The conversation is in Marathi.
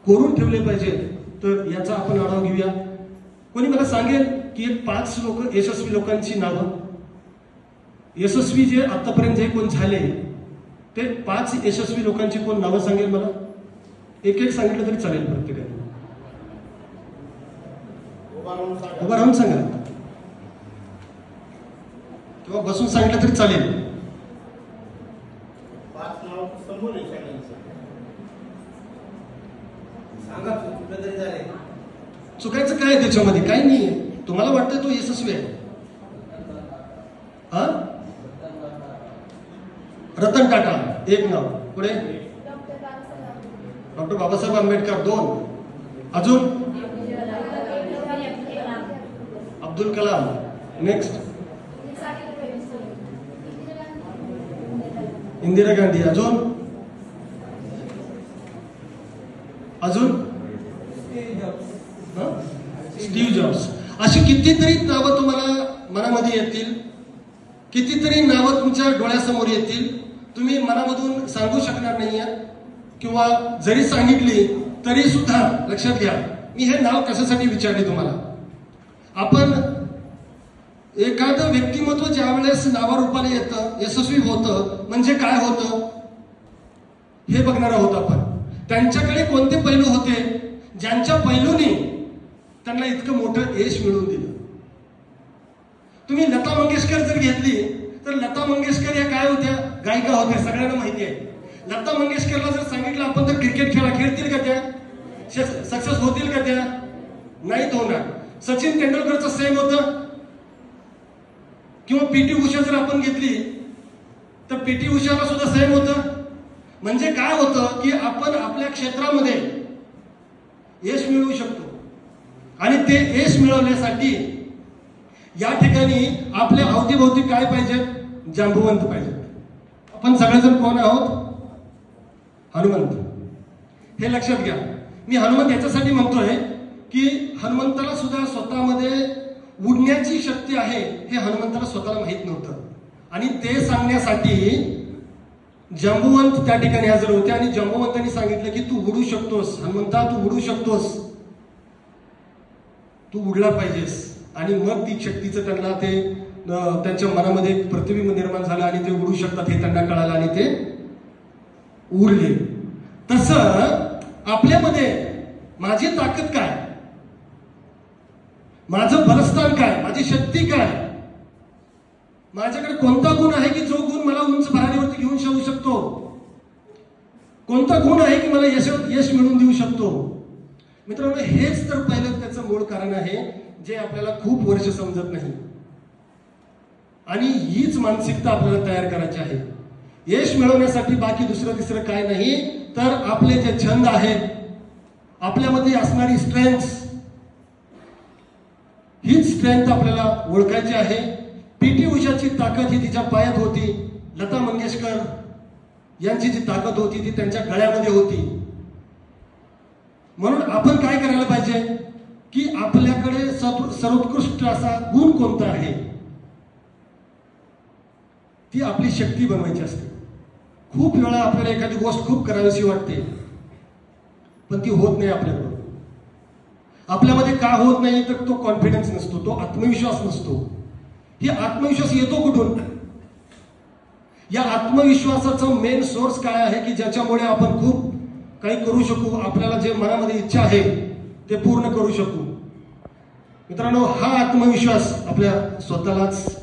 कोरून ठेवले पाहिजे, तर याचा आपण आढावा घेऊया. कोणी मला सांगेल की एक 5 लोक यशस्वी लोकांची नावं, यशस्वी जे आतापर्यंत जे कोण झाले ते 5 यशस्वी लोकांची कोण नावं सांगेल मला? एक सांगितलं तरी चालेल प्रत्येकाने. उभा राहून सांगा किंवा बसून सांगितलं तरी चालेल. चुकायचं काय त्याच्यामध्ये? काही नाहीये. तुम्हाला वाटतं तो यशस्वी आहे. हा, रतन टाटा एक नाव. पुढे डॉक्टर बाबासाहेब आंबेडकर 2. अजून अब्दुल कलाम. नेक्स्ट इंदिरा गांधी. अजून स्टीव्ह जॉब्स. अशी कितीतरी नावं तुम्हाला मनामध्ये येतील, कितीतरी नावं तुमच्या डोळ्यासमोर येतील, तुम्ही मनामधून सांगू शकणार नाही. किंवा जरी सांगितली तरी सुद्धा लक्षात घ्या, मी हे नाव कशासाठी विचारले तुम्हाला. आपण एखादं व्यक्तिमत्व ज्या वेळेस नावारूपाने येतं, यशस्वी होतं म्हणजे काय होतं हे बघणार आहोत आपण. त्यांच्याकडे कोणते पैलू होते ज्यांच्या पैलूने त्यांना इतकं मोठं यश मिळवून दिलं. तुम्ही लता मंगेशकर जर घेतली तर लता मंगेशकर या काय होत्या? गायिका होत्या, सगळ्यांना माहिती आहे. लता मंगेशकरला जर सांगितलं आपण तर क्रिकेट खेळतील का त्या? सक्सेस होतील का त्या? नाहीत होणार. सचिन तेंडुलकरचं सेम होतं. किंवा पीटी उषा जर आपण घेतली तर पीटी उषाला सुद्धा सेम होतं. म्हणजे काय होतं की आपण आपल्या क्षेत्रामध्ये यश मिळवू शकतो आणि ते यश मिळवण्यासाठी या ठिकाणी आपल्या अवतीभोवती काय पाहिजे? जांबुवंत पाहिजे. आपण सगळेजण कोण आहोत? हनुमंत. हे लक्षात घ्या. मी हनुमंत याच्यासाठी म्हणतोय की हनुमंताला सुद्धा स्वतःमध्ये उडण्याची शक्ती आहे हे हनुमंताला स्वतःला माहित नव्हतं आणि ते सांगण्यासाठी जांबुवंत त्या ठिकाणी हजर होते आणि जांबुवंतांनी सांगितलं की तू उडू शकतोस हनुमंता, तू उडू शकतोस, तू उडला पाहिजेस. आणि मग ती शक्तीचं त्यांना ते त्यांच्या मनामध्ये एक प्रतिबिंब निर्माण झालं आणि ते उडू शकतात हे त्यांना कळालं आणि ते उडले. तसं आपल्यामध्ये माझी ताकद काय, माझं बलस्थान काय, माझी शक्ती काय, माझ्याकडे कोणता गुण आहे की जो गुण मला उंच भरारीवरती घेऊन जाऊ शकतो, कोणता गुण आहे की मला यश मिळवून देऊ शकतो. मित्रांनो, हेच तर पहिलं त्याचं मूळ कारण आहे जे आपल्याला खूप वर्ष समजत नाही. आणि हीच मानसिकता आपल्याला तयार करायची आहे. यश मिळवण्यासाठी बाकी दुसरं तिसरं काय नाही तर आपले जे छंद आहेत, आपल्यामध्ये असणारी स्ट्रेंथ, हीच स्ट्रेंथ आपल्याला ओळखायची आहे. पीटी उषाची ताकद ही तिच्या पायात होती. लता मंगेशकर यांची जी ताकद होती ती त्यांच्या गळ्यामध्ये होती. म्हणून आपण काय करायला पाहिजे की आपल्याकडे सर्वोत्कृष्ट असा गुण कोणता आहे ती आपली शक्ती बनवायची असते. खूप वेळा आपल्याला एखादी गोष्ट खूप करावीशी वाटते पण ती होत नाही आपल्याकडून. आपल्यामध्ये का होत नाही तर तो कॉन्फिडन्स नसतो, तो आत्मविश्वास नसतो. ही आत्मविश्वास येतो कुठून? या आत्मविश्वासाचा मेन सोर्स काय आहे की ज्याच्यामुळे आपण खूप काही करू शकू, आपल्याला जे मनामध्ये इच्छा आहे ते पूर्ण करू शकू. मित्रांनो, हा आत्मविश्वास आपल्या स्वतःलाच